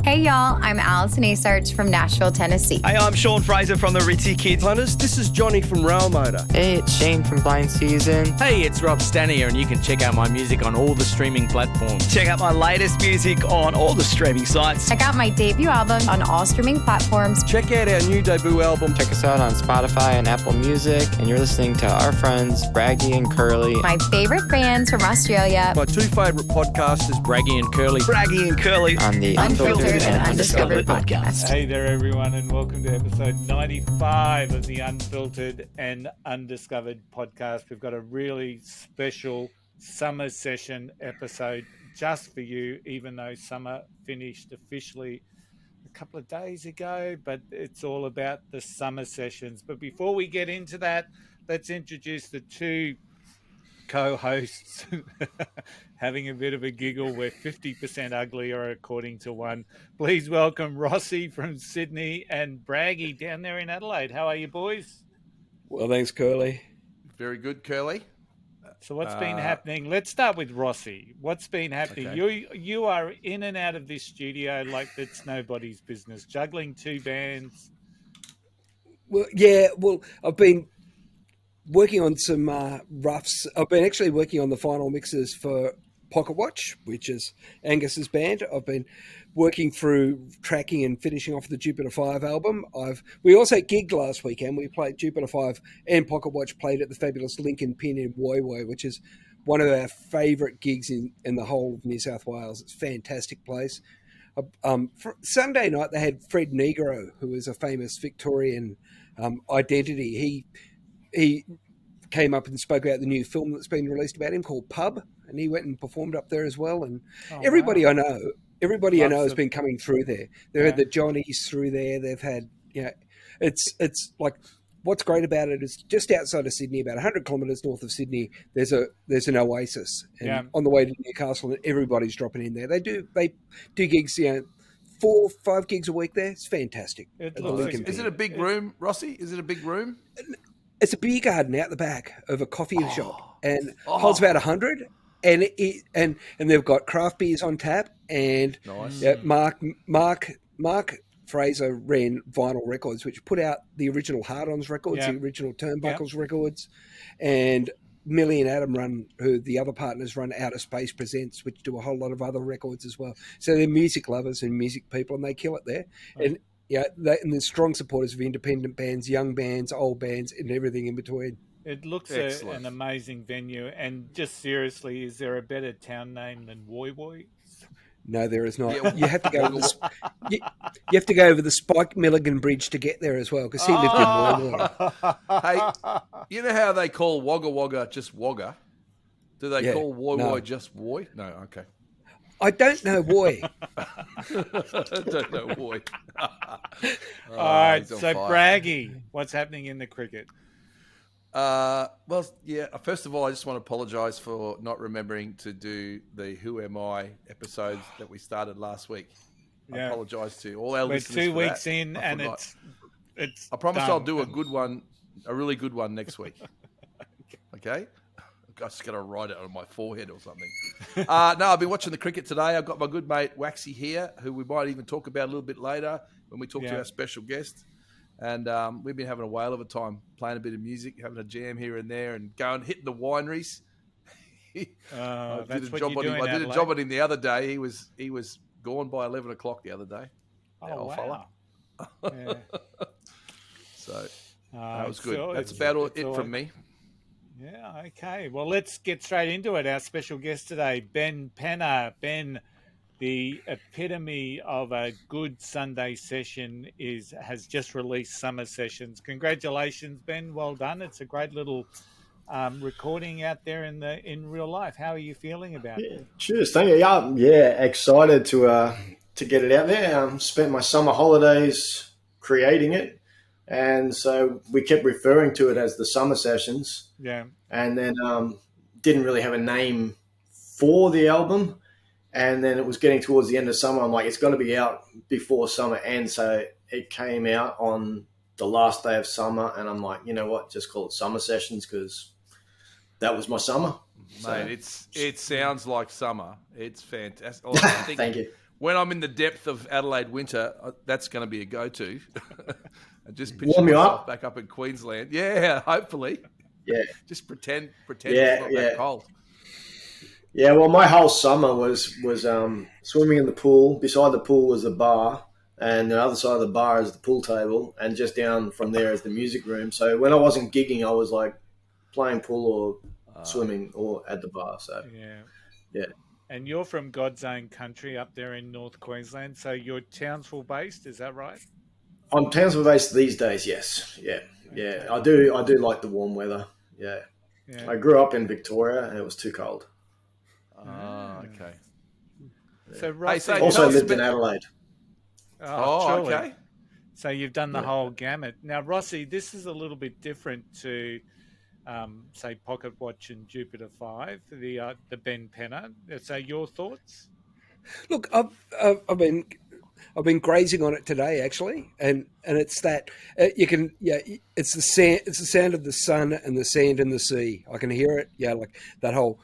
Hey y'all, I'm Allison Asarch from Nashville, Tennessee. Hey, I'm Sean Fraser from the Ritzy Kids. Hunters, this is Johnny from Rail Motor. Hey, it's Shane from Blind Season. Hey, it's Rob Stanier, and you can check out my music on all the streaming platforms. Check out my latest music on all the streaming sites. Check out my debut album on all streaming platforms. Check out our new debut album. Check us out on Spotify and Apple Music. And you're listening to our friends, Braggy and Curly. My favorite bands from Australia. My two favourite podcasters, Braggy and Curly. Braggy and Curly. On the Unfiltered and Undiscovered podcast. Hey there, everyone, and welcome to episode 95 of the Unfiltered and Undiscovered podcast. We've got a really special summer session episode just for you, even though summer finished officially a couple of days ago, but it's all about the summer sessions. But before we get into that, let's introduce the two co-hosts having a bit of a giggle. We're 50% uglier according to one. Please welcome Rossi from Sydney and Braggy down there in Adelaide. How are you, boys? Well, thanks, Curly. Very good, Curly. So what's been happening? Let's start with Rossi. What's been happening? Okay. You are in and out of this studio like it's nobody's business, juggling two bands. Well, yeah, I've been working on some roughs. I've been actually working on the final mixes for Pocket Watch, which is Angus's band. I've been working through tracking and finishing off the Jupiter 5 album. We also gigged last weekend. We played Jupiter 5 and Pocket Watch played at the fabulous Lincoln Pin in Woy Woy, which is one of our favourite gigs in the whole of New South Wales. It's a fantastic place. For Sunday night, they had Fred Negro, who is a famous Victorian identity. He came up and spoke about the new film that's been released about him called Pub, and he went and performed up there as well. And everybody I know has been coming through there. They've had the Johnnies through there. They've had, it's like, what's great about it is just outside of Sydney, about 100 kilometres north of Sydney, there's an oasis. And on the way to Newcastle, and everybody's dropping in there. They do gigs, 4-5 gigs a week there. It's fantastic. Is it a big room, Rossi? Is it a big room? It's a beer garden out the back of a coffee shop, and holds about 100. And and they've got craft beers on tap. And nice. Mark Fraser ran Vinyl Records, which put out the original Hard-Ons records, the original Turnbuckles records, and Millie and Adam who the other partners run Outer Space Presents, which do a whole lot of other records as well. So they're music lovers and music people, and they kill it there. And and they're strong supporters of independent bands, young bands, old bands, and everything in between. It looks an amazing venue. And just seriously, is there a better town name than Woy Woy? No, there is not. Yeah. You have to go over you have to go over the Spike Milligan Bridge to get there as well, because he lived in Woy Woy. Hey, you know how they call Wagga Wagga just Wagga? Do they call Woy Woy just Woy? No, okay. I don't know Woy. I don't know Woy. All right, so Braggy, what's happening in the cricket? First of all, I just want to apologise for not remembering to do the Who Am I episodes that we started last week. I apologise to all our listeners. We're 2 weeks in, and it's I promise done. I'll do a really good one next week. Okay? I'm just going to write it on my forehead or something. No, I've been watching the cricket today. I've got my good mate Waxy here, who we might even talk about a little bit later when we talk to our special guest. And we've been having a whale of a time playing a bit of music, having a jam here and there, and hitting the wineries. I did a job on him the other day. He was gone by 11 o'clock the other day. Oh, wow. So that was good. That's about it from me. Yeah, okay. Well, let's get straight into it. Our special guest today, Ben Penna. Ben, the epitome of a good Sunday session, has just released Summer Sessions. Congratulations, Ben. Well done. It's a great little recording out there in real life. How are you feeling about it? Cheers. Thank you. Yeah, excited to get it out there. Spent my summer holidays creating it. And so we kept referring to it as the Summer Sessions. Yeah. And then didn't really have a name for the album. And then it was getting towards the end of summer. I'm like, it's got to be out before summer ends. So it came out on the last day of summer. And I'm like, you know what, just call it Summer Sessions, because that was my summer. Mate, it sounds like summer. It's fantastic. I think Thank you. when I'm in the depth of Adelaide winter, that's going to be a go-to. I just picture Warm you myself up? back up in Queensland. Yeah, hopefully. Yeah. Just pretend Yeah, it's not yeah. that cold. Yeah, well, my whole summer was swimming in the pool. Beside the pool was the bar, and the other side of the bar is the pool table, and just down from there is the music room. So when I wasn't gigging, I was like playing pool or swimming or at the bar. So yeah. And you're from God's own country up there in North Queensland, so you're Townsville based, is that right? I'm Townsville based these days. Yes, yeah. I do like the warm weather. Yeah. I grew up in Victoria, and it was too cold. Okay. So Rossi, also lived in Adelaide. Truly. Okay. So you've done the whole gamut. Now, Rossi, this is a little bit different to, say, Pocket Watch and Jupiter 5, the Ben Penna. So your thoughts? Look, I've been grazing on it today actually, and it's that it's the sound of the sun and the sand and the sea. I can hear it. Yeah, like that whole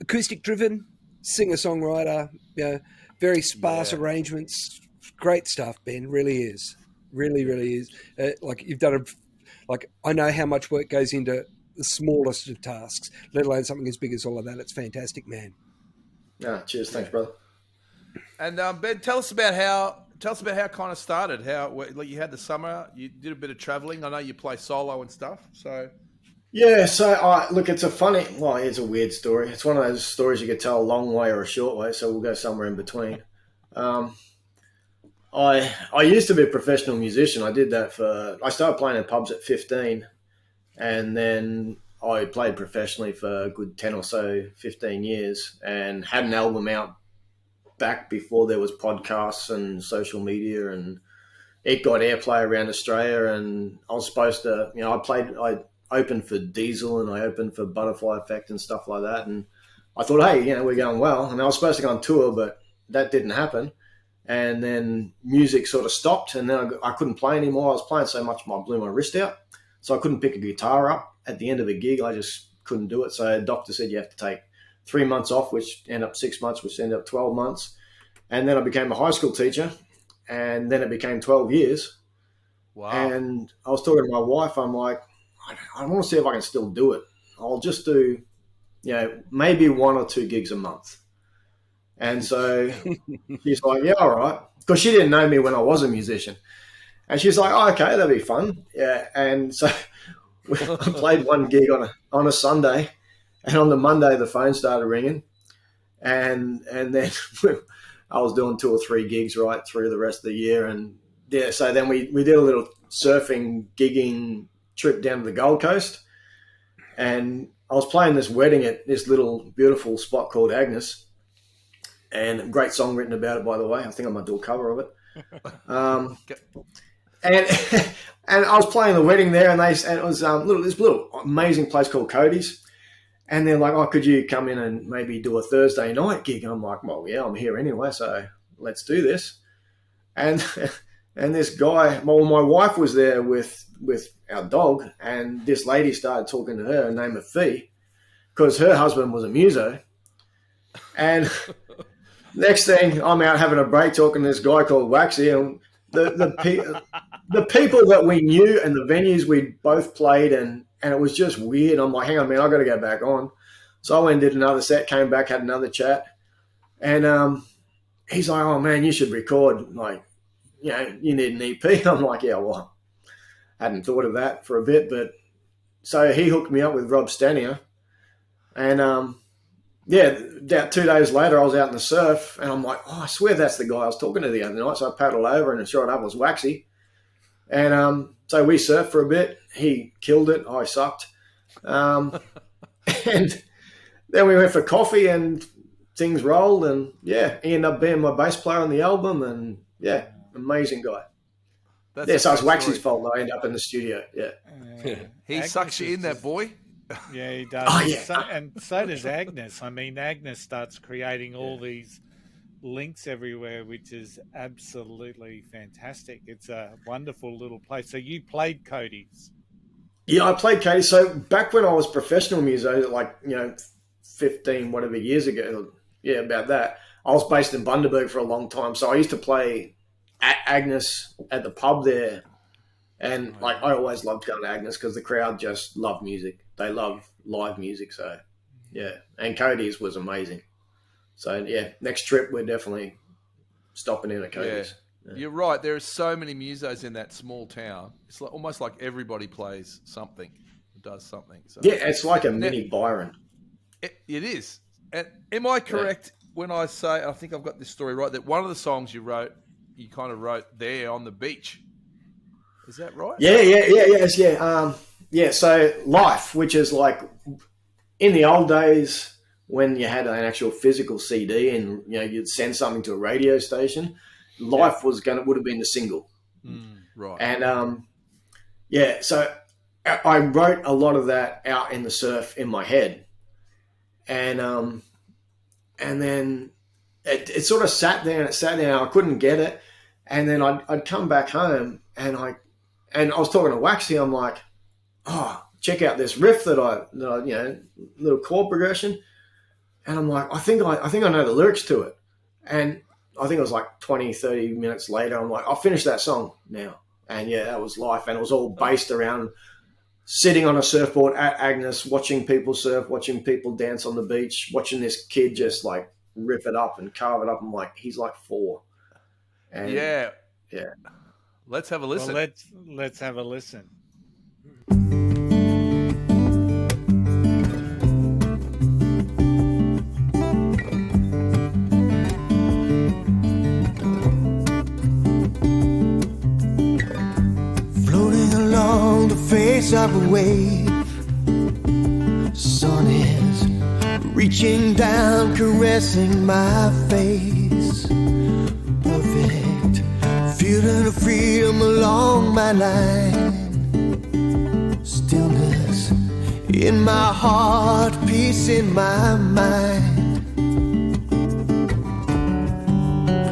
acoustic driven singer songwriter. Yeah, very sparse arrangements. Great stuff, Ben. Really is. Really is. Like you've done I know how much work goes into the smallest of tasks, let alone something as big as all of that. It's fantastic, man. Cheers, thanks, brother. And Ben, tell us about how it kind of started. Like you had the summer, you did a bit of traveling. I know you play solo and stuff. So yeah, look, it's it's a weird story. It's one of those stories you could tell a long way or a short way. So we'll go somewhere in between. I used to be a professional musician. I started playing in pubs at 15, and then I played professionally for a good 10 or so, 15 years, and had an album out back before there was podcasts and social media, and it got airplay around Australia. And I was supposed to, I opened for Diesel and I opened for Butterfly Effect and stuff like that. And I thought, hey, we're going well. And I was supposed to go on tour, but that didn't happen. And then music sort of stopped, and then I couldn't play anymore. I was playing so much, I blew my wrist out. So I couldn't pick a guitar up at the end of a gig. I just couldn't do it. So the doctor said you have to take 3 months off, which ended up 6 months, which ended up 12 months. And then I became a high school teacher, and then it became 12 years. Wow. And I was talking to my wife. I'm like, I want to see if I can still do it. I'll just do, maybe 1 or 2 gigs a month. And so she's like, yeah, all right. Because she didn't know me when I was a musician. And she's like, oh, okay, that'll be fun. Yeah. And so I played 1 gig on a Sunday. And on the Monday, the phone started ringing. And then I was doing 2 or 3 gigs right through the rest of the year. And yeah, so then we did a little surfing, gigging trip down to the Gold Coast. And I was playing this wedding at this little beautiful spot called Agnes. And a great song written about it, by the way. I think I might do a cover of it. And I was playing the wedding there, and it was this little amazing place called Cody's. And they're like, oh, could you come in and maybe do a Thursday night gig? And I'm like, well, yeah, I'm here anyway, so let's do this. And this guy, my wife was there with our dog, and this lady started talking to her, named her Fee, because her husband was a muso. And next thing, I'm out having a break talking to this guy called Waxy, and the people that we knew and the venues we both played, and it was just weird. I'm like, hang on, man, I got to go back on. So I went and did another set, came back, had another chat, and he's like, oh man, you should record, like, you need an EP. I'm like, yeah, well, I hadn't thought of that for a bit, but so he hooked me up with Rob Stanier, and about 2 days later, I was out in the surf, and I'm like, oh, I swear that's the guy I was talking to the other night. So I paddled over, and sure enough, it was Waxy. And so we surfed for a bit. He killed it. I sucked. And then we went for coffee, and things rolled. And, he ended up being my bass player on the album. And, amazing guy. So it's Waxy's fault that I ended up in the studio. Yeah. He sucks you in, that boy. Yeah, he does. Oh, yeah. And so does Agnes. I mean, Agnes starts creating all these links everywhere, which is absolutely fantastic. It's a wonderful little place. So you played Cody's. Yeah, I played Katie. So back when I was professional musician, like, 15, whatever years ago, about that, I was based in Bundaberg for a long time. So I used to play at Agnes at the pub there. And like, I always loved going to Agnes because the crowd just love music. They love live music. So yeah. And Cody's was amazing. So yeah, next trip, we're definitely stopping in at Cody's. Yeah. You're right. There are so many musos in that small town. It's like, almost like everybody plays something, does something. So Yeah, it's like a mini Byron. it is. And am I correct when I say, I think I've got this story right, that one of the songs you kind of wrote there on the beach? Is that right? Yeah. So Life, which is like in the old days when you had an actual physical CD and you'd send something to a radio station, Life would have been the single. Right. And so I wrote a lot of that out in the surf in my head, and then it sort of sat there. I couldn't get it, and then I'd come back home and I was talking to Waxy. I'm like, oh, check out this riff that I little chord progression, and I'm like, I think I know the lyrics to it, and I think it was like 20, 30 minutes later, I'm like, I'll finish that song now. And yeah, that was Life. And it was all based around sitting on a surfboard at Agnes, watching people surf, watching people dance on the beach, watching this kid just like rip it up and carve it up. I'm like, he's like 4. And yeah. Yeah. Let's have a listen. Well, let's have a listen. Face of a wave, sun is reaching down, caressing my face. Perfect, feeling of freedom along my line. Stillness in my heart, peace in my mind.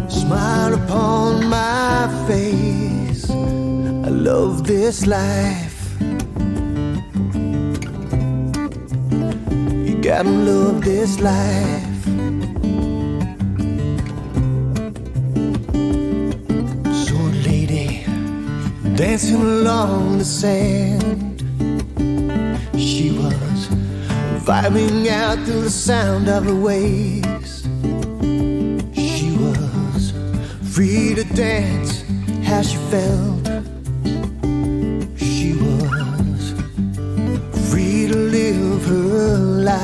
Smile upon my face. I love this life. Gotta love this life. Short lady dancing along the sand. She was vibing out through the sound of the waves. She was free to dance how she felt. She was free to live her life.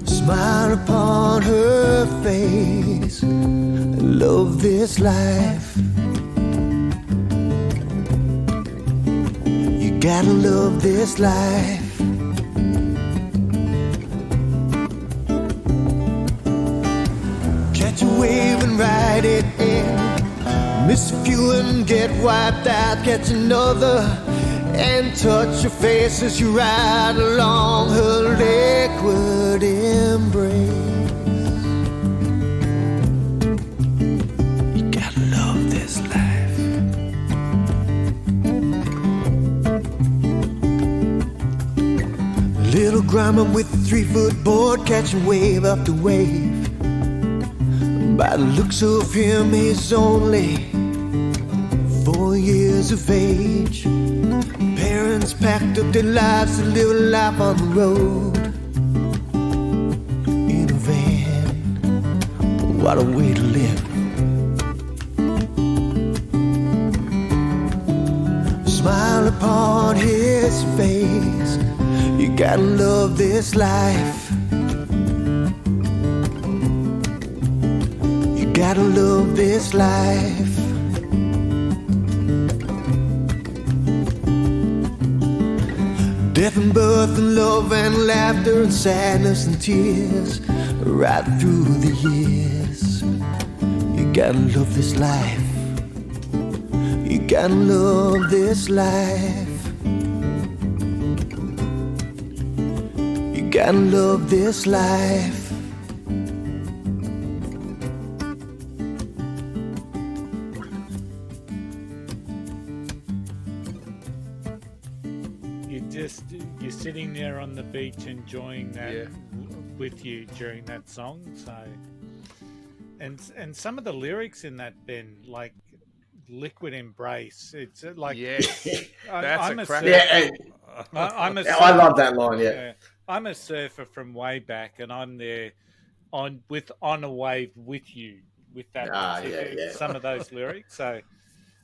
Smile upon her face. I love this life. You gotta love this life. Catch a wave and ride it in. Miss a few and get wiped out. Catch another and touch your face as you ride along her liquid embrace. You gotta love this life. Little grandma with a 3-foot board, catching wave after wave. By the looks of him, he's only 4 years of age. Parents packed up their lives to live a life on the road. In a van, what a way to live. Smile upon his face. You gotta love this life. You gotta love this life. Death and birth and love and laughter and sadness and tears, right through the years. You gotta love this life. You gotta love this life. You gotta love this life. sitting there on the beach enjoying that Yeah. with you during that song. So, and some of the lyrics in that, Ben, like "Liquid Embrace," it's like Yes, I'm that's a a crack. surfer. I'm a Yeah, I love that line. Yeah. yeah, I'm a surfer from way back, and I'm there on a wave with you with that Yeah. some of those lyrics. So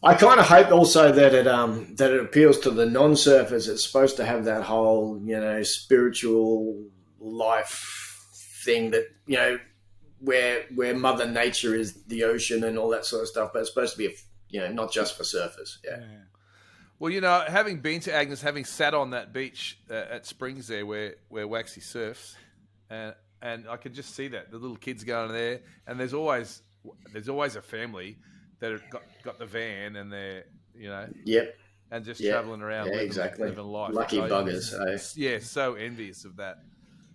I kind of hope also that it appeals to the non-surfers. It's supposed to have that whole, spiritual life thing that, where Mother Nature is the ocean and all that sort of stuff. But it's supposed to be, not just for surfers. Yeah. Well, having been to Agnes, having sat on that beach at Springs there where Waxy surfs, and I can just see that the little kids going there, and there's always a family that have got the van and they're Yep. and just traveling around living life. Lucky buggers. Yeah, so envious of that.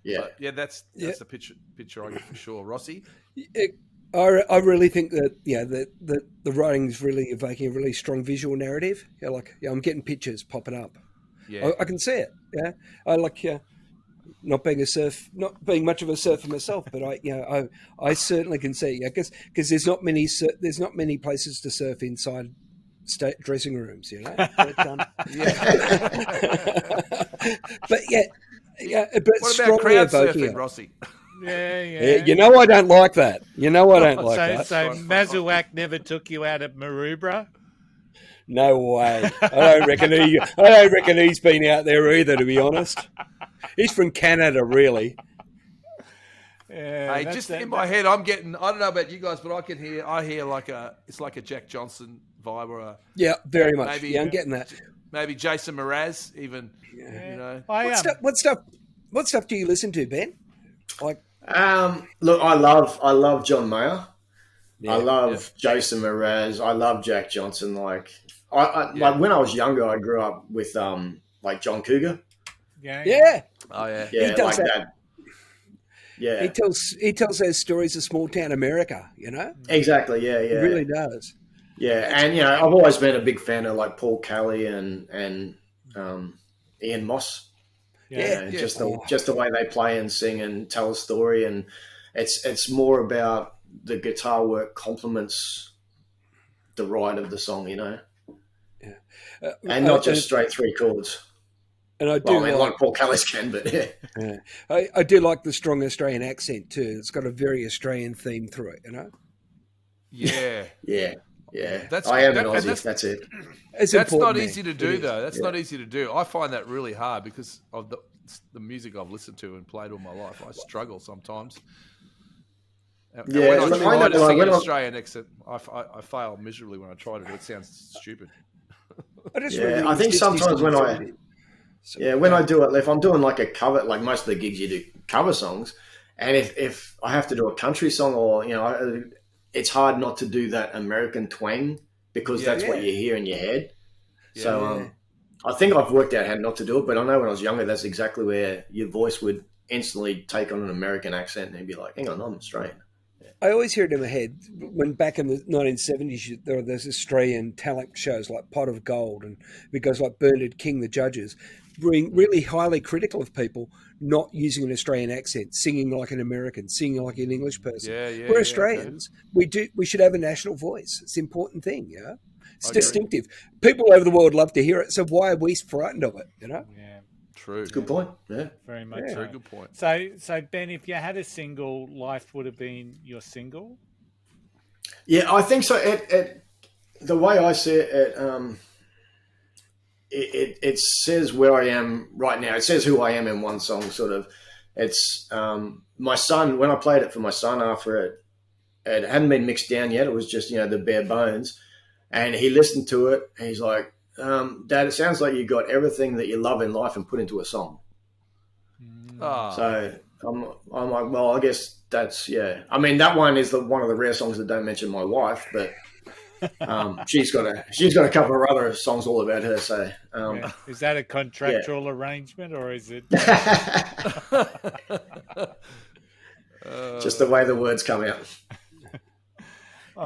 Yeah. But that's the picture I get for sure. Rossi? I really think that the writing is really evoking a really strong visual narrative. I'm getting pictures popping up. Yeah, I can see it. Yeah, I like not being much of a surfer myself, but I certainly can see. Because there's not many places to surf inside dressing rooms. But, but but what about strongly crowd evoking surfing, it. Rossi? yeah. I don't like that. I don't like that. So Mazuak never took you out at Maroubra? No way. I don't reckon he's been out there either, to be honest. He's from Canada, really. Yeah, Hey, just in my head, I'm getting. I don't know about you guys, but I hear it's like a Jack Johnson vibe or a very much. Maybe, I'm getting that. Maybe Jason Mraz, even. What stuff do you listen to, Ben? Like, look, I love John Mayer. I love Jason Mraz. I love Jack Johnson. Like when I was younger, I grew up with like John Cougar. Yeah. Oh yeah. Yeah, He does like that. Yeah. He tells those stories of small town America, Exactly. Yeah. He really does. Yeah, and I've always been a big fan of like Paul Kelly and Ian Moss. Just the way they play and sing and tell a story, and it's more about the guitar work complements the ride of the song, and not just straight three chords. And I do like Paul Kelly's can, but yeah. I do like the strong Australian accent too. It's got a very Australian theme through it, Yeah. Yeah. I am an Aussie. That's it. That's not easy to do, though. That's not easy to do. I find that really hard because of the music I've listened to and played all my life. I struggle sometimes. And when I try to sing an Australian accent, I fail miserably when I try to do it. It sounds stupid. I think sometimes when I do it, if I'm doing like a cover, like most of the gigs you do cover songs, and if I have to do a country song or, it's hard not to do that American twang because that's what you hear in your head. Yeah. So I think I've worked out how not to do it, but I know when I was younger, that's exactly where your voice would instantly take on an American accent and be like, hang on, I'm Australian. I always hear it in my head when back in the 1970s, there were those Australian talent shows like Pot of Gold and because like Bernard King, the judges, being really highly critical of people not using an Australian accent, singing like an American, singing like an English person. We're Australians. Okay. We should have a national voice. It's an important thing, It's distinctive. People over the world love to hear it, so why are we frightened of it, Yeah. True. Good point. Yeah. Very much. Very good point. So Ben, if you had a single, Life would have been your single? Yeah, I think so. The way I see it, it says where I am right now. It says who I am in one song, sort of. It's my son, when I played it for my son after it hadn't been mixed down yet. It was just, the bare bones. And he listened to it and he's like, Dad, it sounds like you got everything that you love in life and put into a song. Oh. So I'm like, well, I guess that's, I mean, that one is one of the rare songs that don't mention my wife, but she's got a couple of other songs all about her. So is that a contractual arrangement or is it just the way the words come out?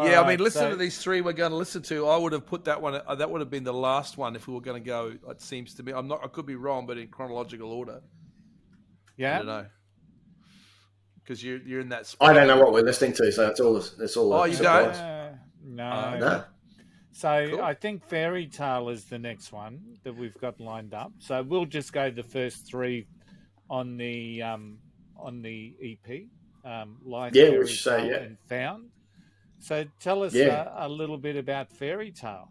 Yeah, I mean, listen to these three we're going to listen to. I would have put that one. That would have been the last one if we were going to go. It seems to me. I'm not. I could be wrong, but in chronological order. Yeah. I don't know. Because you're in that spot. I don't know what we're listening to, so it's all. Oh, you don't? No. No. So Cool. I think Fairy Tale is the next one that we've got lined up. So we'll just go the first three on the EP, Life, Yeah, Fairy which say, Tale, yeah. and Found. So tell us Yeah. a little bit about Fairy Tale.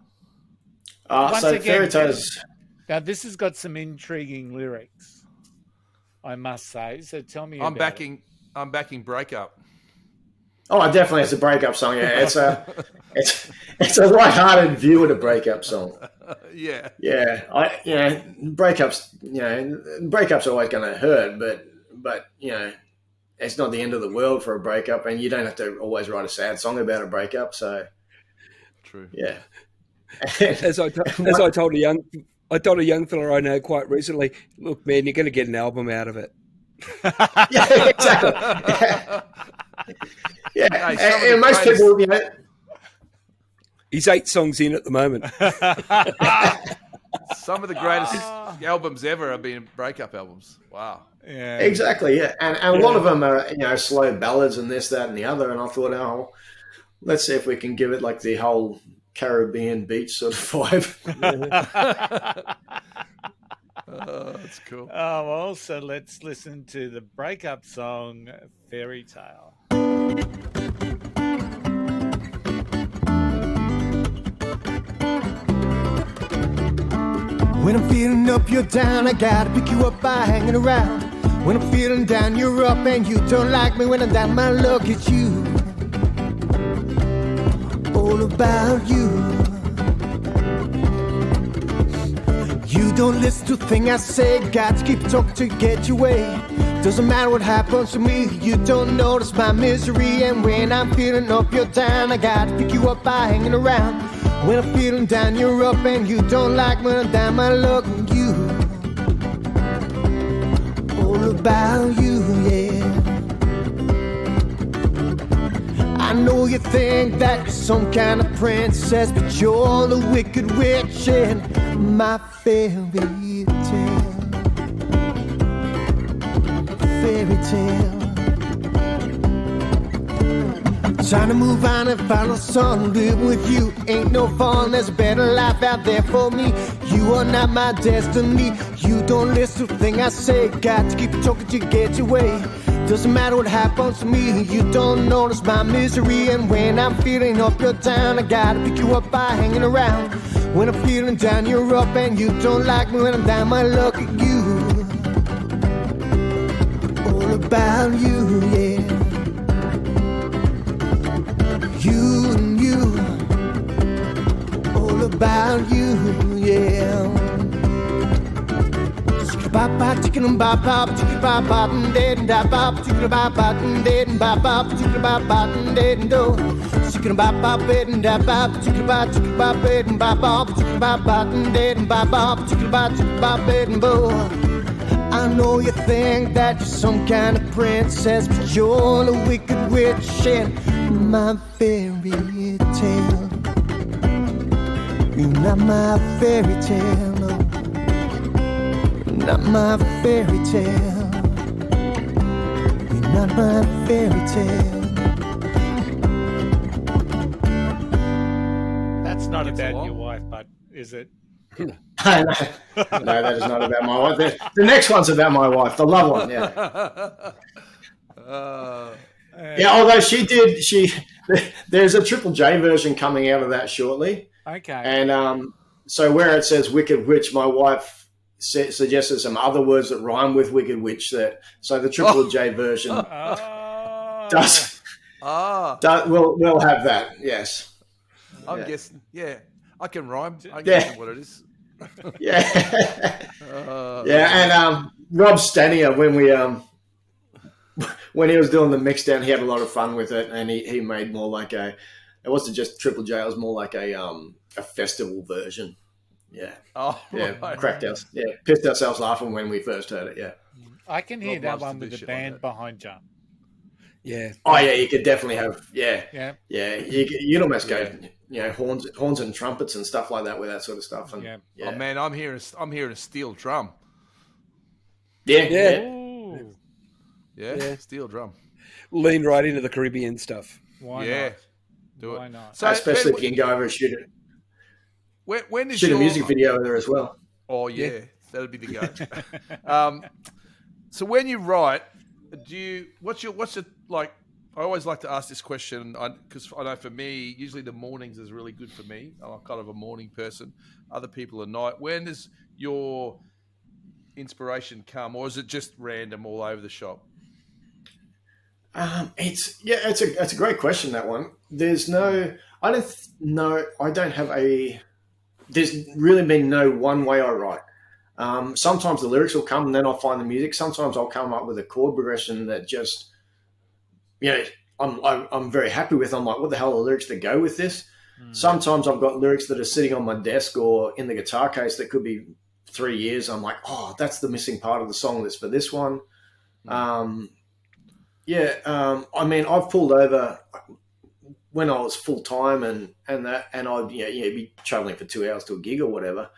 So Fairy Tales. Now this has got some intriguing lyrics, I must say. So tell me. I'm about backing Breakup. Oh, definitely, it's a breakup song. Yeah, it's a light-hearted view of the breakup song. Yeah. Yeah, breakups. Breakups are always going to hurt, but it's not the end of the world for a breakup, and you don't have to always write a sad song about a breakup. So, True. yeah. As I told a young fella I know quite recently, look, man, you're going to get an album out of it. Yeah, exactly. Yeah, Hey, and most people, He's 8 songs in at the moment. Some of the greatest albums ever have been breakup albums. Wow. Yeah. exactly, yeah, and a lot of them are slow ballads and this, that, and the other. And I thought, let's see if we can give it like the whole Caribbean beach sort of vibe. Oh, that's cool. Oh, well, so let's listen to the breakup song, Fairy Tale. When I'm feeling up, you're down. I gotta pick you up by hanging around. When I'm feeling down, you're up, and you don't like me when I'm down. My look at you, all about you. You don't listen to a thing I say. Got to keep talking to get your way. Doesn't matter what happens to me. You don't notice my misery. And when I'm feeling up, you're down. I gotta pick you up by hanging around. When I'm feeling down, you're up, and you don't like when I'm down. My look at you, all about you, yeah. I know you think that you're some kind of princess, but you're the wicked witch in my fairy tale. Fairy tale. Trying to move on and follow some. Live with you ain't no fun. There's a better life out there for me. You are not my destiny. You don't listen to a thing I say. Got to keep talking to get your way. Doesn't matter what happens to me. You don't notice my misery. And when I'm feeling up, you're down. I gotta pick you up by hanging around. When I'm feeling down, you're up, and you don't like me when I'm down. My look at you, all about you, yeah. You and you, all about you, yeah. Bop, chicken, bop, chicken, bop, dead, da, bop, chicken, bop, dead, bop, chicken, bop, dead, do. Chicken, bop, dead, da, bop, chicken, bop, dead, bop, chicken, bop, dead, bop, chicken, bop, dead, boo. I know you think that you're some kind of princess, but you're the wicked witch in my fairy tale. You're not my fairy tale, no. Not my fairy tale. You're not my fairy tale. That's not It's a about lot. your wife, but is it? No, that is not about my wife. The next one's about my wife, the love one, yeah. Yeah, although there's a Triple J version coming out of that shortly. Okay. And so where it says Wicked Witch, my wife suggested some other words that rhyme with Wicked Witch. So the Triple J version does. We'll have that, yes. I'm guessing. Yeah, I can rhyme. I Yeah. guess what it is. Yeah. Yeah, and Rob Stanier, when he was doing the mix down, he had a lot of fun with it, and he made more like it wasn't just Triple J, it was more like a festival version. Yeah. Oh, Yeah, right. pissed ourselves laughing when we first heard it, yeah. I can hear Rob that loves to one do with the shit like band that. behind you. Yeah. Oh yeah, you could definitely have Yeah. You'd almost go horns and trumpets and stuff like that with that sort of stuff. And Oh man, I'm hearing a steel drum. Yeah. Ooh. Yeah. Steel drum. Lean right into the Caribbean stuff. Why Yeah. not? Do it. Why not? So, especially Ben, if you can go over and shoot when is a your music video there as well. Oh yeah, that'd be the go. So when you write, what's the like? I always like to ask this question because I know for me, usually the mornings is really good for me. I'm kind of a morning person. Other people are night. When does your inspiration come, or is it just random all over the shop? It's a great question, that one. There's no, I don't know. I don't have there's really been no one way I write. Sometimes the lyrics will come and then I'll find the music. Sometimes I'll come up with a chord progression that just, I'm very happy with. I'm like, what the hell are the lyrics that go with this? Sometimes I've got lyrics that are sitting on my desk or in the guitar case that could be 3 years. I'm like, oh, that's the missing part of the song that's for this one. I mean, I've pulled over when I was full time and I'd be traveling for 2 hours to a gig or whatever,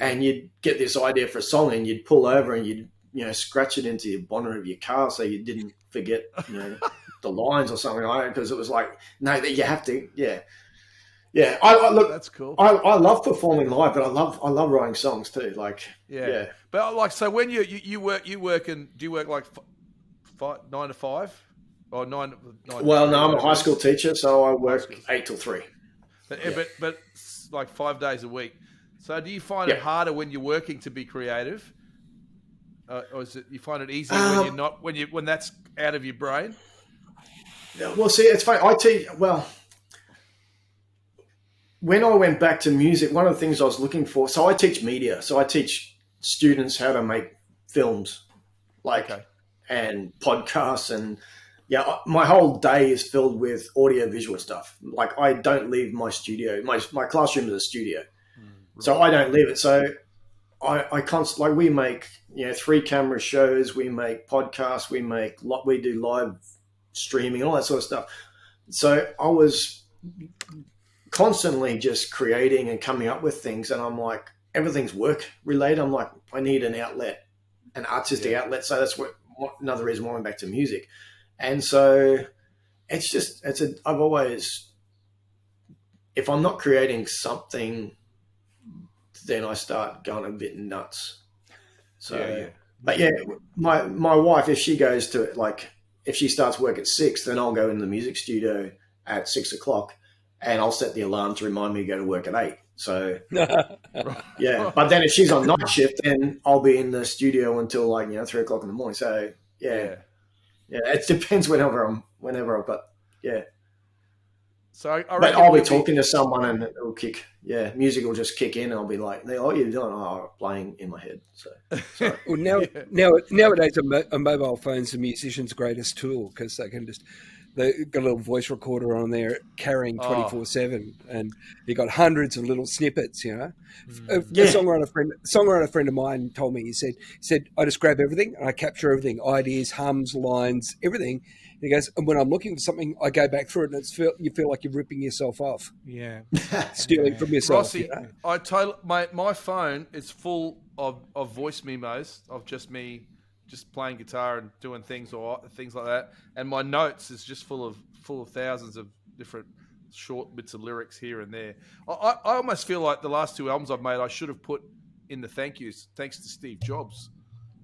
and you'd get this idea for a song and you'd pull over and you'd scratch it into the bonnet of your car so you didn't forget the lines or something like that, because it was like, no, that you have to I look, that's cool. I love performing live, but I love writing songs too. But like, so when you work and do you work like 9 to 5 or 9? Well, no, I'm a high school teacher, so I work 8 till 3. But like 5 days a week. So do you find it harder when you're working to be creative, or is it you find it easier when you're not when that's out of your brain? Well, see, it's funny. I teach when I went back to music, one of the things I was looking for, so I teach media. So I teach students how to make films and podcasts. And my whole day is filled with audio visual stuff. Like I don't leave my studio. My classroom is a studio. So I don't leave it. So I constantly, we make, 3 camera shows, we make podcasts, we do live streaming, all that sort of stuff. So I was constantly just creating and coming up with things, and I'm like, everything's work related. I'm like, I need an outlet, an artistic outlet. So that's another reason why I went back to music. And so I've always, if I'm not creating something, then I start going a bit nuts. So, but my wife, if she goes to if she starts work at 6, then I'll go in the music studio at 6 o'clock. And I'll set the alarm to remind me to go to work at 8. So, But then if she's on night shift, then I'll be in the studio until 3 o'clock in the morning. So, it depends whenever I've got, So but I'll be talking to someone and it'll kick. Yeah, music will just kick in. And I'll be like, "What are you doing?" "Oh, playing in my head." So, well, nowadays a mobile phone's the musician's greatest tool, because they've got a little voice recorder on there carrying 24/7, and you got hundreds of little snippets. A songwriter friend of mine told me, he said I just grab everything and I capture everything, ideas, hums, lines, everything. And he goes, and when I'm looking for something, I go back through it, and you feel like you're ripping yourself off, stealing from yourself. Rossi, my phone is full of voice memos of just me. Just playing guitar and doing things or things like that, and my notes is just full of thousands of different short bits of lyrics here and there. I almost feel like the last 2 albums I've made, I should have put in the thank yous, thanks to Steve Jobs,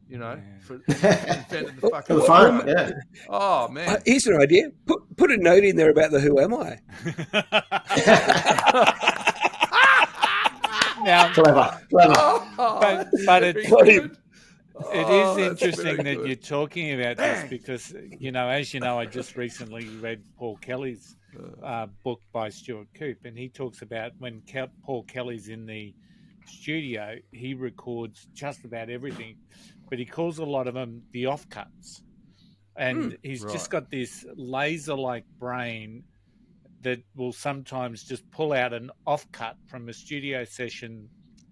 for inventing the fucking phone. Yeah. Oh man, here's an idea: put a note in there about the "Who am I." Now, clever. But it's Brilliant. It is interesting that you're talking about this because, as you know, I just recently read Paul Kelly's book by Stuart Coupe, and he talks about when Paul Kelly's in the studio, he records just about everything, but he calls a lot of them the offcuts. And he's just got this laser-like brain that will sometimes just pull out an offcut from a studio session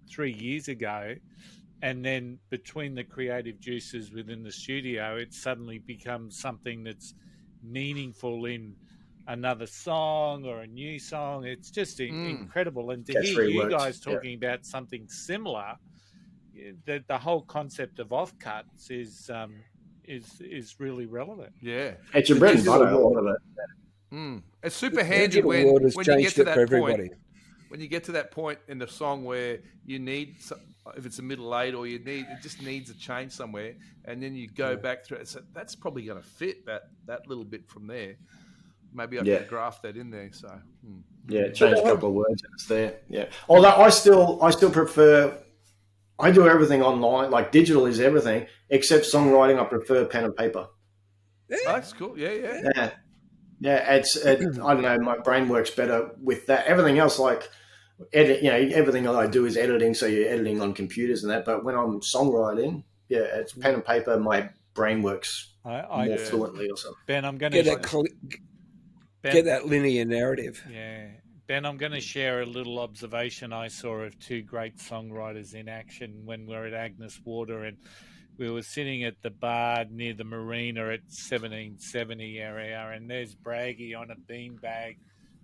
3 years ago. And then between the creative juices within the studio, it suddenly becomes something that's meaningful in another song or a new song. It's just incredible. And to Gets hear you reworked, guys talking about something similar, the whole concept of offcuts is really relevant. Yeah. It's your bread and butter, a lot of it. It's super The handy digital when world has you get changed to it that for everybody. point. When you get to that point in the song where you need, if it's a middle eight, or it just needs a change somewhere, and then you go back through it. So that's probably going to fit that little bit from there. Maybe I can graft that in there. So change a couple of words and it's there. Yeah. Although I still prefer. I do everything online. Like digital is everything except songwriting. I prefer pen and paper. Oh, that's cool. Yeah. It's I don't know. My brain works better with that. Everything else, like edit. Everything I do is editing. So you're editing on computers and that. But when I'm songwriting, it's pen and paper. My brain works more fluently or something. Ben, I'm going to get that linear narrative. Yeah. Ben, I'm going to share a little observation I saw of two great songwriters in action when we were at Agnes Water, and we were sitting at the bar near the marina at 1770 area, and there's Braggy on a beanbag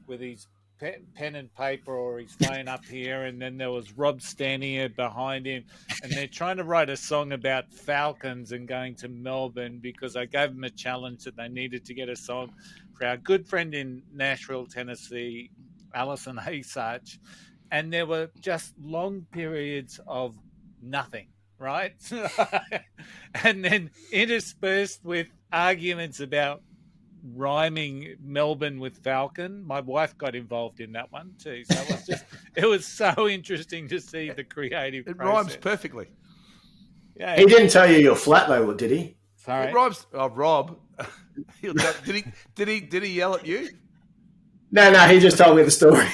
with his pen and paper or his phone up here, and then there was Rob Stanier behind him, and they're trying to write a song about falcons and going to Melbourne because I gave them a challenge that they needed to get a song for our good friend in Nashville, Tennessee, Alison Haysarch, and there were just long periods of nothing, right? And then interspersed with arguments about rhyming Melbourne with Falcon. My wife got involved in that one too. So it was so interesting to see the creative process. Rhymes perfectly. Yeah. He didn't tell you you're flat though, did he? Sorry. It rhymes. Oh, Rob. Did he yell at you? No, he just told me the story.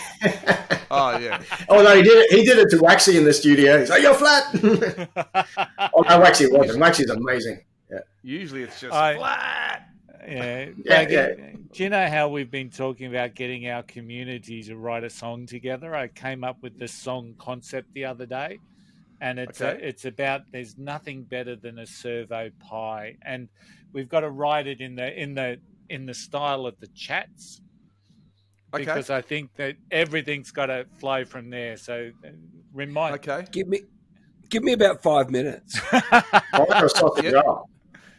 Oh yeah. Oh no, he did it to Waxy in the studio. He's like, "You're flat." Oh no, Waxy wasn't. Waxy's amazing. Yeah. Usually it's just flat. Yeah. Do you know how we've been talking about getting our community to write a song together? I came up with this song concept the other day, and it's about there's nothing better than a servo pie, and we've got to write it in the style of the chats. Because I think that everything's got to flow from there. So remind. Okay. Give me about 5 minutes.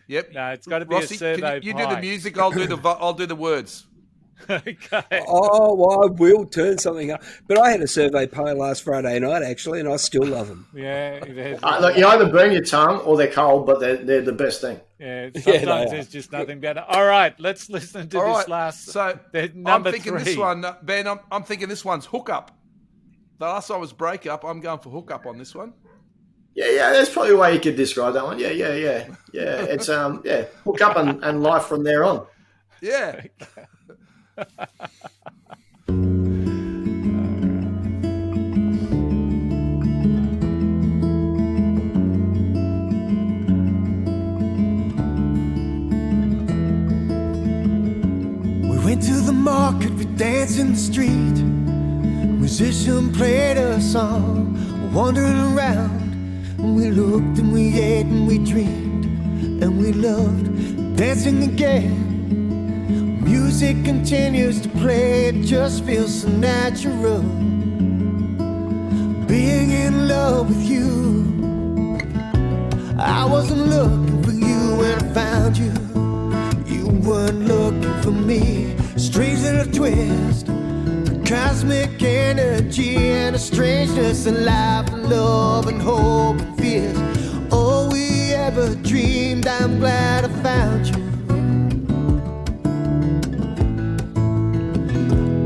Yep. No, it's got to be Rossi, a servo you pie. do the music. I'll do the words. Okay. Oh, well, I will turn something up. But I had a survey pie last Friday night, actually, and I still love them. Yeah. Look, you either burn your tongue or they're cold, but they're the best thing. Yeah. Sometimes there's just nothing better. All right, let's listen to this last. So number I'm thinking 3. this one, Ben. I'm thinking this one's hook up. The last one was break up. I'm going for hook up on this one. Yeah. That's probably a way you could describe that one. Yeah. It's hook up and life from there on. Yeah. We went to the market, we danced in the street. Musician played a song, wandering around. And we looked and we ate and we dreamed and we loved dancing again. Music continues to play, it just feels so natural. Being in love with you. I wasn't looking for you when I found you. You weren't looking for me. Strange little twist, cosmic energy and a strangeness in life and love and hope and fears. All we ever dreamed, I'm glad I found you.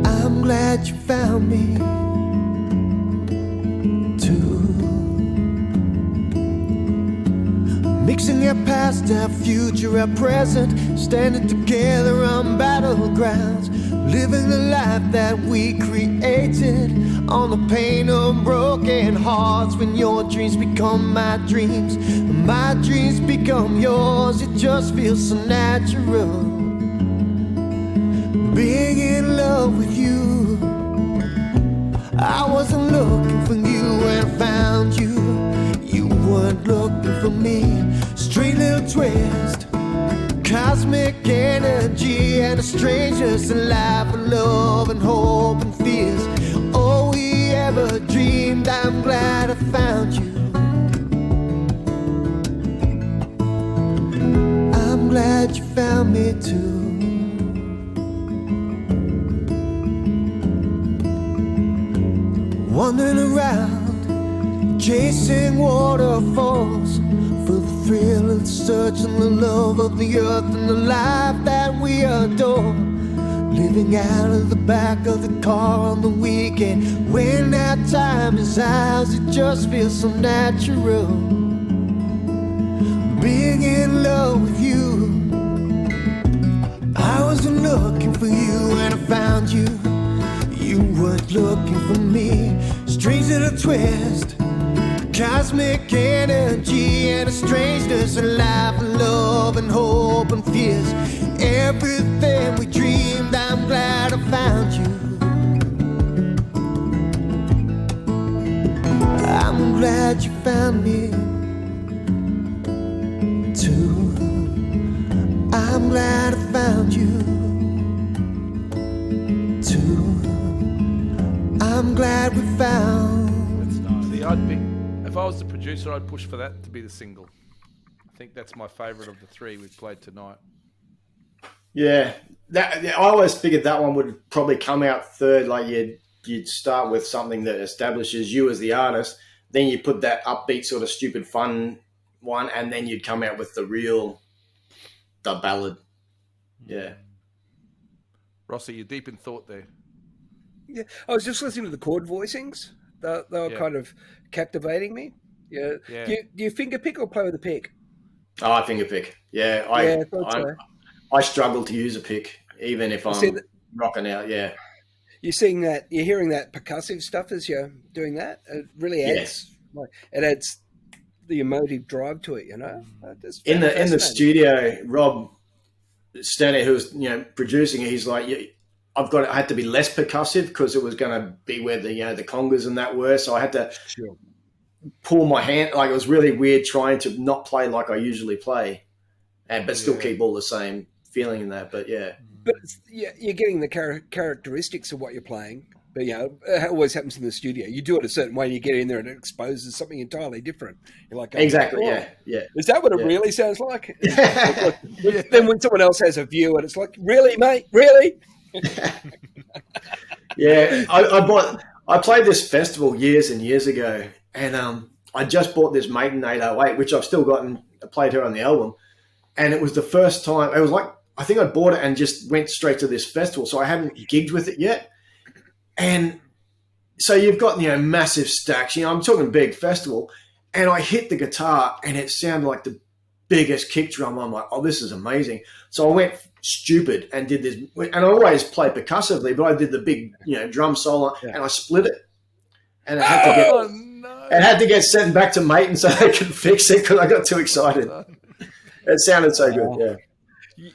I'm glad you found me too. Mixing our past, our future, our present, standing together on battlegrounds, living the life that we created on the pain of broken hearts. When your dreams become my dreams, my dreams become yours, it just feels so natural. Being in love with you. I wasn't looking for you when I found you. You weren't looking for me. Strange little twist, cosmic energy and a strangeness in life and love and hope and fears. All we ever dreamed, I'm glad I found you. I'm glad you found me too. Wandering around, chasing waterfalls, for the thrill of the search and the love of the earth and the life that we adore. Living out of the back of the car on the weekend, when our time is ours, it just feels so natural. Being in love with you, I wasn't looking for you and I found you. You weren't looking for me. Strange little twist, cosmic energy and a strangeness in life and love and hope and fears. Everything we dreamed, I'm glad I found you. I'm glad you found me too. I'm glad I found you too. I'm glad we found. That's nice. See, I'd be, if I was the producer, I'd push for that to be the single. I think that's my favourite of the three we've played tonight. Yeah, I always figured that one would probably come out third. Like you'd start with something that establishes you as the artist, then you put that upbeat sort of stupid fun one, and then you'd come out with the ballad. Yeah. Rossi, you're deep in thought there. Yeah, I was just listening to the chord voicings. They were kind of captivating me. Yeah. Do you finger pick or play with a pick? Oh, I finger pick. Yeah, I struggle to use a pick, even if I'm rocking out. Yeah. You're seeing that. You're hearing that percussive stuff as you're doing that. It really adds. It adds the emotive drive to it. You know. In the studio, Rob Stanley, who was producing it, he's like, I had to be less percussive because it was going to be where the congas and that were. So I had to pull my hand. Like, it was really weird trying to not play like I usually play, but still keep all the same feeling in that. But but you're getting the characteristics of what you're playing. But it always happens in the studio. You do it a certain way, and you get in there, and it exposes something entirely different. You're like, exactly, yeah. Is that what it really sounds like? Then when someone else has a view, and it's like, really, mate, really? Yeah, I played this festival years and years ago, and I just bought this Maiden 808, which I've still got and played her on the album, and it was the first time. It was like, I think I bought it and just went straight to this festival, so I hadn't gigged with it yet. And so you've got massive stacks. I'm talking big festival, and I hit the guitar, and it sounded like the biggest kick drum. I'm like, oh, this is amazing. So I went stupid and did this, and I always play percussively, but I did the big drum solo, and I split it, and it had to get sent back to Maiden so they could fix it because I got too excited. It sounded so good. Yeah.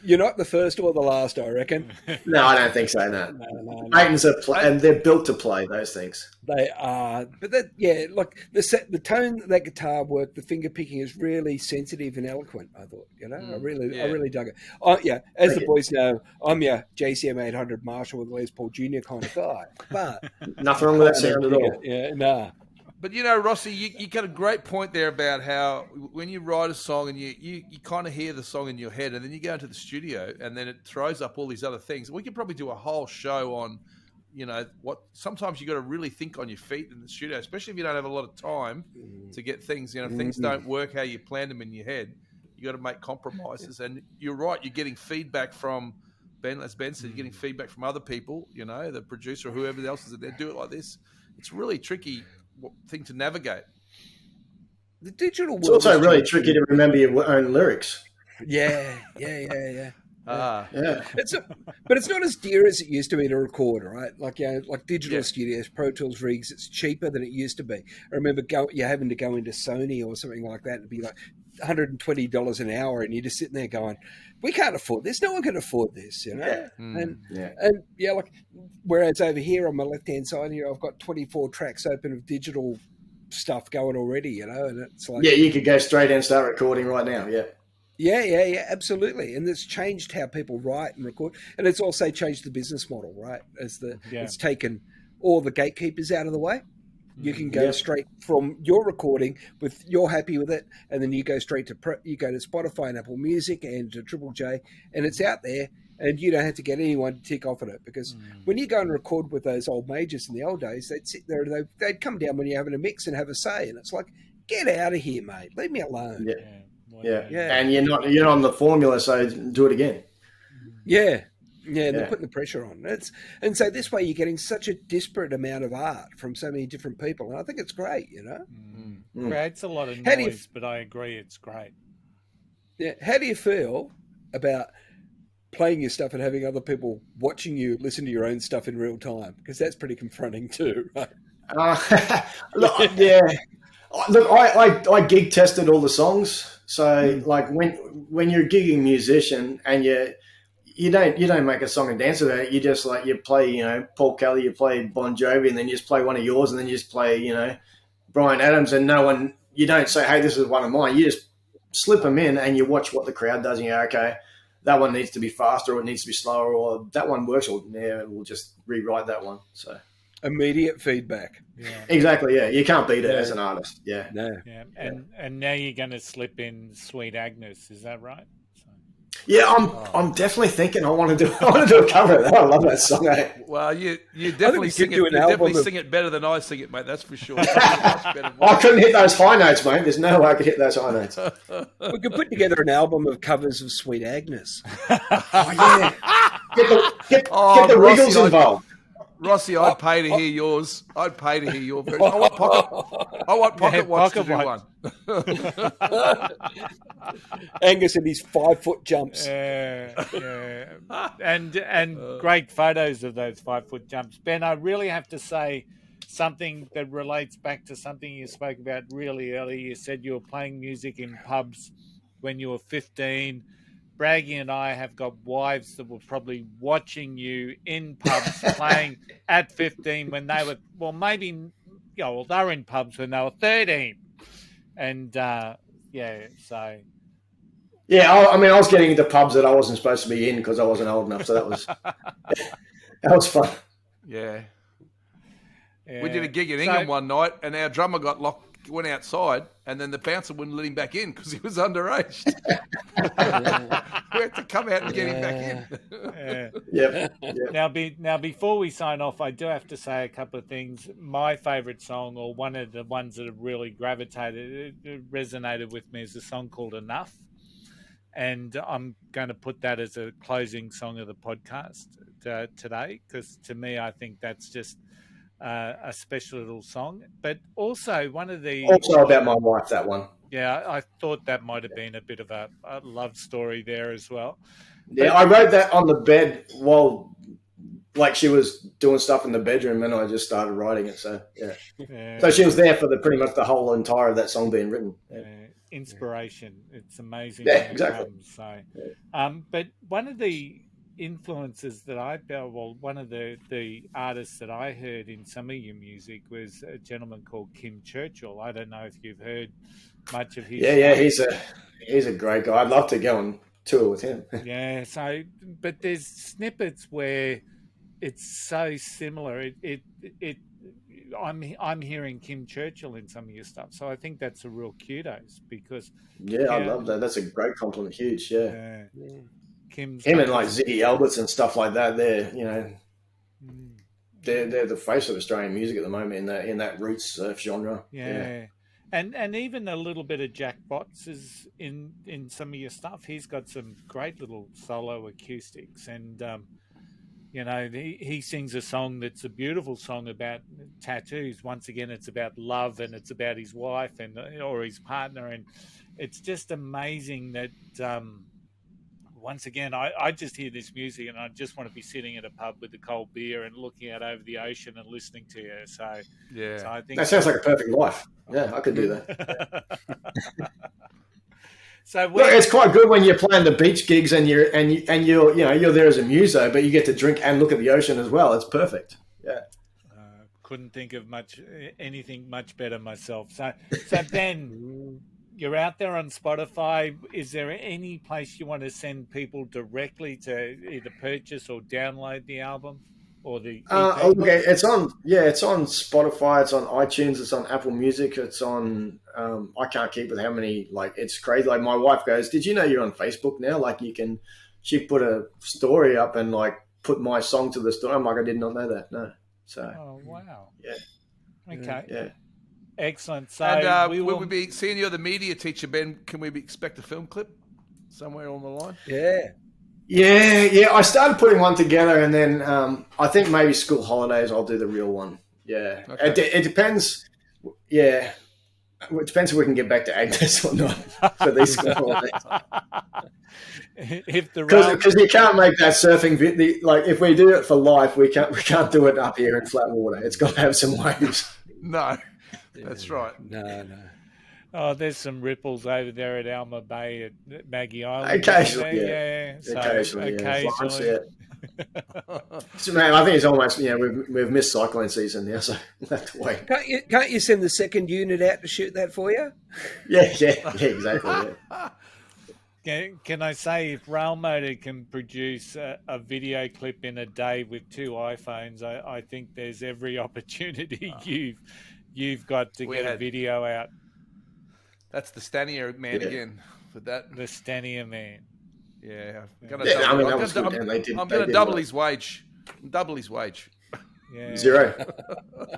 You're not the first or the last, I reckon. No, I don't think so. No. Maidens are and they're built to play those things. They are, but like the tone that guitar work, the finger picking is really sensitive and eloquent. I thought, I really dug it. As the boys know, I'm your JCM 800 Marshall with Les Paul Jr. kind of guy, but nothing wrong with that sound at all. Yeah, nah. But Rossi, you got a great point there about how when you write a song and you kind of hear the song in your head, and then you go into the studio and then it throws up all these other things. We could probably do a whole show on, what sometimes you got to really think on your feet in the studio, especially if you don't have a lot of time to get things. Things don't work how you planned them in your head. You got to make compromises, and you're right. You're getting feedback from Ben, as Ben said, you're getting feedback from other people. The producer or whoever else is in there. Do it like this. It's really tricky thing to navigate. The digital world. It's also really tricky to remember your own lyrics. Yeah. Yeah. But it's not as dear as it used to be to record, right? Like digital studios, Pro Tools rigs, it's cheaper than it used to be. I remember you're having to go into Sony or something like that and be like $120 an hour, and you're just sitting there going, we can't afford this. No one can afford this, whereas over here on my left-hand side here, I've got 24 tracks open of digital stuff going already, and it's like... Yeah, you could go straight in and start recording right now, yeah. Yeah, absolutely. And it's changed how people write and record, and it's also changed the business model, right? It's taken all the gatekeepers out of the way. You can go straight from your recording with you're happy with it, and then you go straight to Spotify and Apple Music and to Triple J, and it's out there, and you don't have to get anyone to tick off at it because when you go and record with those old majors in the old days, they'd sit there, they'd come down when you're having a mix and have a say, and it's like, get out of here, mate, leave me alone. Yeah. And you're not on the formula, so do it again. They're putting the pressure on. And so this way you're getting such a disparate amount of art from so many different people, and I think it's great, Creates a lot of noise, but I agree it's great. Yeah. How do you feel about playing your stuff and having other people watching you listen to your own stuff in real time? Because that's pretty confronting too, right? Look, I gig tested all the songs. So like when you're a gigging musician and you don't make a song and dance about it. You just you play, Paul Kelly, you play Bon Jovi, and then you just play one of yours, and then you just play, Bryan Adams, and you don't say, hey, this is one of mine. You just slip them in and you watch what the crowd does, and you go, okay, that one needs to be faster or it needs to be slower, or that one works, or we'll just rewrite that one. So immediate feedback. Yeah. Exactly. Yeah. You can't beat it as an artist. Yeah. No. Yeah. And now you're going to slip in Sweet Agnes. Is that right? Yeah, I'm definitely thinking I want to do a cover of that. I love that song. Well, you definitely sing it. You definitely sing it better than I sing it, mate. That's for sure. I couldn't hit those high notes, mate. There's no way I could hit those high notes. We could put together an album of covers of Sweet Agnes. Get the Wiggles involved. Rossi, I'd pay to hear yours. I'd pay to hear your version. I want Pocket Watch to do one. Angus and his 5-foot jumps. And great photos of those 5-foot jumps. Ben, I really have to say something that relates back to something you spoke about really early. You said you were playing music in pubs when you were 15. Braggy and I have got wives that were probably watching you in pubs playing at 15 when they were, they were in pubs when they were 13. And, so. Yeah, I was getting into pubs that I wasn't supposed to be in because I wasn't old enough. So that was fun. Yeah. We did a gig in England one night and our drummer went outside, and then the bouncer wouldn't let him back in because he was underage. We had to come out and get him back in. Yep. Now, before we sign off, I do have to say a couple of things. My favourite song, or one of the ones that have really resonated with me, is a song called Enough. And I'm going to put that as a closing song of the podcast today, because to me, I think that's just a special little song. But also also about my wife, that one. Yeah, I thought that might have been a bit of a love story there as well. Yeah, I wrote that on the bed while she was doing stuff in the bedroom, and I just started writing it. So yeah. So she was there for pretty much the whole entire of that song being written. Inspiration. It's amazing. Yeah, exactly. But one of the influences that one of the artists that I heard in some of your music was a gentleman called Kim Churchill. I don't know if you've heard much of his. Yeah, he's a great guy. I'd love to go on tour with him. Yeah, but there's snippets where it's so similar. I'm hearing Kim Churchill in some of your stuff, so I think that's a real kudos because. Yeah, I love that. That's a great compliment. Huge, yeah. Him and Ziggy Alberts and stuff like that. They're the face of Australian music at the moment in that roots surf genre. Yeah. And even a little bit of Jack Botts is in some of your stuff. He's got some great little solo acoustics, and he sings a song that's a beautiful song about tattoos. Once again, it's about love and it's about his wife or his partner, and it's just amazing that. Once again, I just hear this music and I just want to be sitting at a pub with a cold beer and looking out over the ocean and listening to you. So I think that sounds like a perfect life. Yeah, I could do that. It's quite good when you're playing the beach gigs and you're there as a muso, but you get to drink and look at the ocean as well. It's perfect. Yeah. Couldn't think of anything much better myself. So Ben. you're out there on Spotify. Is there any place you want to send people directly to either purchase or download the album or the EP? Okay, it's on Spotify, it's on iTunes, it's on Apple Music, it's on. I can't keep with how many. Like, it's crazy. Like, my wife goes, "Did you know you're on Facebook now? Like, you can." She put a story up and like put my song to the story. I'm like, I did not know that. No. So. Oh wow. Yeah. Okay. Yeah. Excellent. So And we will will we be seeing you, the media teacher, Ben? Can we expect a film clip somewhere on the line? Yeah. Yeah. I started putting one together, and then I think maybe school holidays I'll do the real one. Yeah. Okay. It depends. Yeah. It depends if we can get back to Agnes or not for these school holidays. Because you can't make that surfing like if we do it for life, we can't do it up here in flat water. It's got to have some waves. No, that's right. No. Oh, there's some ripples over there at Alma Bay at Maggie Island. Occasionally, yeah. So, occasionally. occasionally. So, man, I think it's almost we've missed cyclone season now, so we'll have to wait. Can't you send the second unit out to shoot that for you? Yeah, exactly. Yeah. Can I say, if Rail Motor can produce a video clip in a day with 2 iPhones, I think there's every opportunity you've got to get a video out. That's the Stanier man again with that. The Stanier man. Yeah, I'm going to double his wage. Double his wage. Yeah. 0.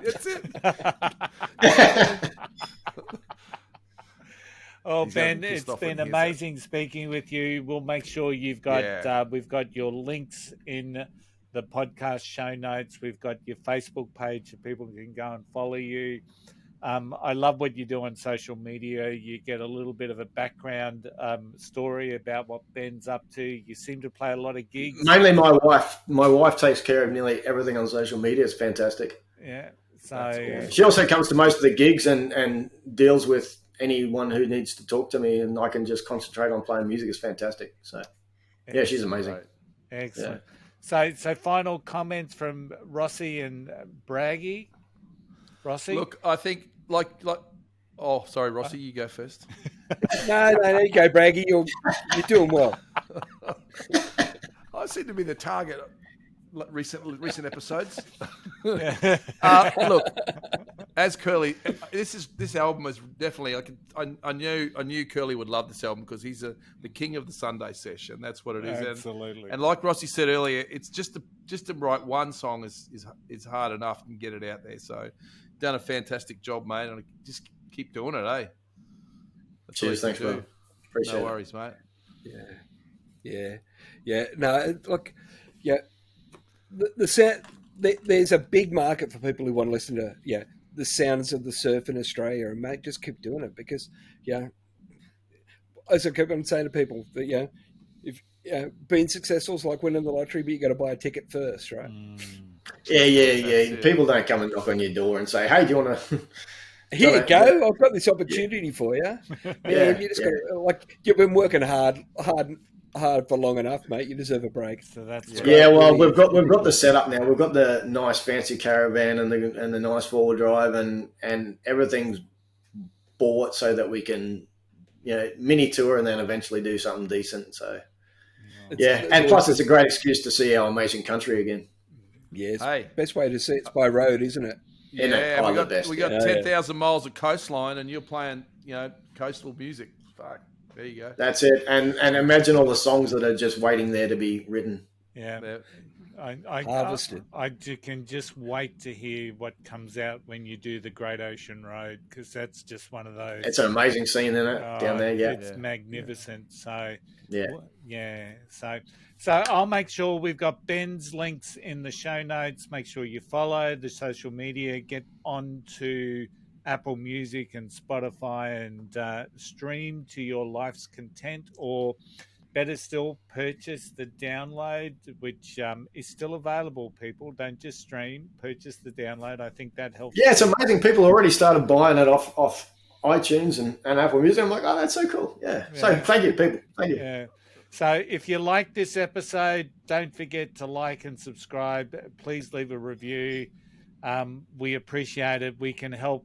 That's it. Oh, Ben, it's been amazing speaking with you. We'll make sure you've got we've got your links in the podcast show notes. We've got your Facebook page so people can go and follow you. I love what you do on social media. You get a little bit of a background story about what Ben's up to. You seem to play a lot of gigs. Mainly my wife. My wife takes care of nearly everything on social media. It's fantastic. Yeah. So she also comes to most of the gigs and deals with anyone who needs to talk to me, and I can just concentrate on playing music. It's fantastic. So yeah, she's amazing. Right. Excellent. Yeah. So final comments from Rossi and Braggy. Rossi? Look, I think like oh, sorry, Rossi, you go first. No, you go, Braggy. You're doing well. I seem to be the target recent episodes. Look, as Curly, this album is definitely I knew Curly would love this album because he's the king of the Sunday session. That's what it is. Absolutely. And like Rossi said earlier, it's just to write one song is hard enough and get it out there. So, done a fantastic job, mate, and just keep doing it, eh? That's cheers, thanks, bro. Appreciate it. No worries, mate. Yeah. No, look, yeah. The sound, there's a big market for people who want to listen to the sounds of the surf in Australia, and mate, just keep doing it because as I keep on saying to people that if being successful is like winning the lottery, but you got to buy a ticket first, right? Yeah. People don't come and knock on your door and say, "Hey, do you want to?" Here you go. I've got this opportunity for you. You just got to, you've been working hard for long enough, mate. You deserve a break. So that's well, we've got the setup now. We've got the nice fancy caravan and the nice 4-wheel drive and everything's bought so that we can mini tour and then eventually do something decent. So and plus it's a great excuse to see our amazing country again. Yes, best way to see it's by road, isn't it? Yeah, we got 10,000 miles of coastline, and you're playing coastal music. Fuck. There you go. That's it. And imagine all the songs that are just waiting there to be written. Yeah. Harvested. I can just wait to hear what comes out when you do the Great Ocean Road, because that's just one of those. It's an amazing scene in it down there. Yeah. It's magnificent. So, yeah. So I'll make sure we've got Ben's links in the show notes. Make sure you follow the social media, get onto Apple Music and Spotify and stream to your life's content, or better still, purchase the download, which is still available. People don't just stream, purchase the download. I think that helps. Yeah, it's amazing. People already started buying it off iTunes and Apple Music. I'm like, oh, that's so cool. Yeah. So thank you, people. Thank you. Yeah. So if you like this episode, don't forget to like and subscribe. Please leave a review. We appreciate it. We can help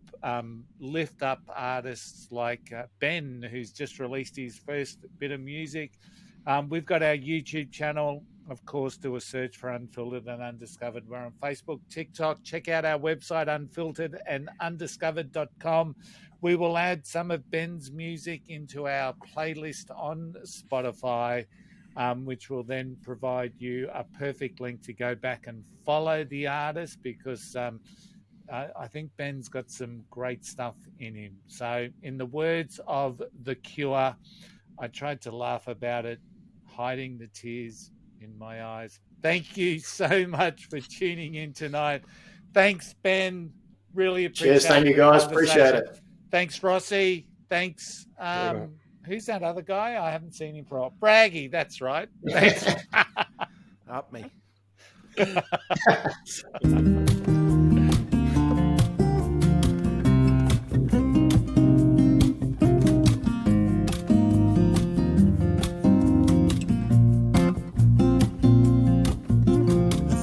lift up artists like Ben, who's just released his first bit of music. We've got our YouTube channel. Of course, do a search for Unfiltered and Undiscovered. We're on Facebook, TikTok. Check out our website, unfiltered and undiscovered.com. We will add some of Ben's music into our playlist on Spotify, which will then provide you a perfect link to go back and follow the artist, because I think Ben's got some great stuff in him. So in the words of The Cure, I tried to laugh about it, hiding the tears in my eyes. Thank you so much for tuning in tonight. Thanks, Ben. Really appreciate it. Cheers. Thank you, guys. Appreciate it. Thanks, Rossi. Thanks. Who's that other guy? I haven't seen him for a while. Braggy, that's right. Thanks. Up me.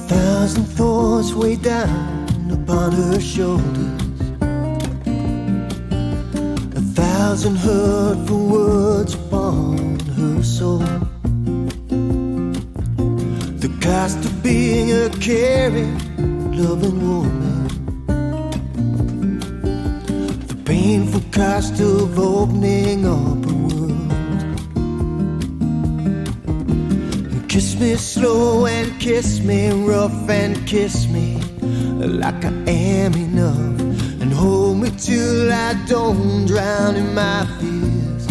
Thousand thoughts weigh down upon her shoulders, 1,000 hurtful words upon her soul. The cost of being a caring, loving woman, the painful cost of opening up a world. Kiss me slow and kiss me rough and kiss me like I am enough, and hold me till I don't drown in my fears.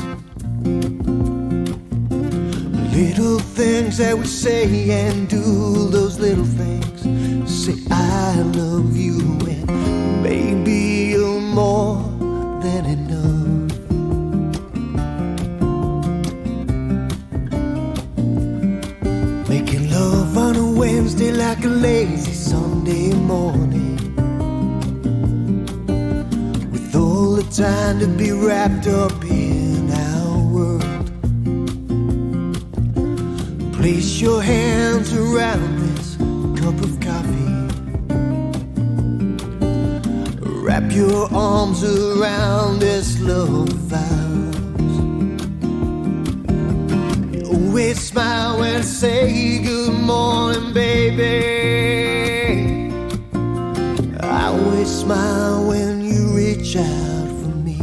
Little things that we say and do, those little things, say I love you, and baby you're more than enough. Making love on a Wednesday like a lazy Sunday morning, with all the time to be wrapped up in our world. Place your hands around this cup of coffee, wrap your arms around this love vows. Always smile when I say good morning, baby. I always smile when you reach out for me.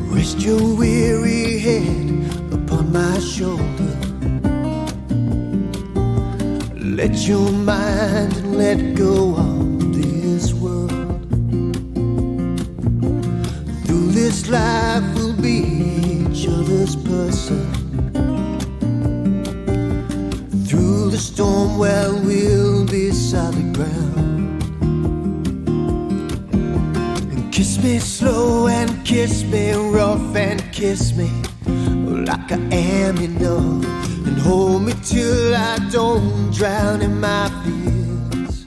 Rest your weary head upon my shoulder. Let your mind and let go of this world. Through this life we'll be each other's person. Through the storm, well, we'll be solid ground. And kiss me slow and kiss me rough and kiss me like I am enough, and hold me till I don't drown in my fears.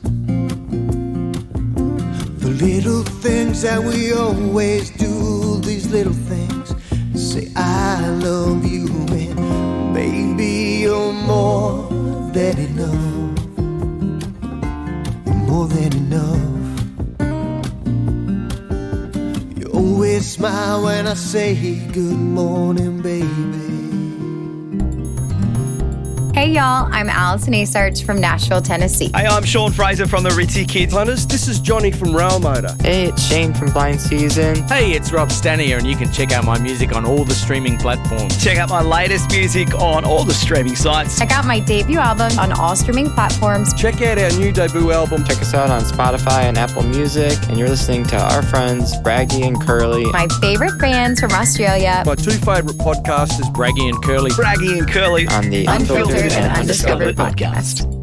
The little things that we always do, these little things, say I love you, and baby you're more than enough. You're more than enough. You always smile when I say good morning, baby. Hey y'all, I'm Allison Asarch from Nashville, Tennessee. Hey, I'm Sean Fraser from the Ritzy Kids. Hunters, this is Johnny from Rail Motor. Hey, it's Shane from Blind Season. Hey, it's Rob Stanier, and you can check out my music on all the streaming platforms. Check out my latest music on all the streaming sites. Check out my debut album on all streaming platforms. Check out our new debut album. Check us out on Spotify and Apple Music, and you're listening to our friends Braggy and Curly. My favorite fans from Australia. My two favourite podcasters, Braggy and Curly. Braggy and Curly On the Unfiltered and Undiscovered podcast.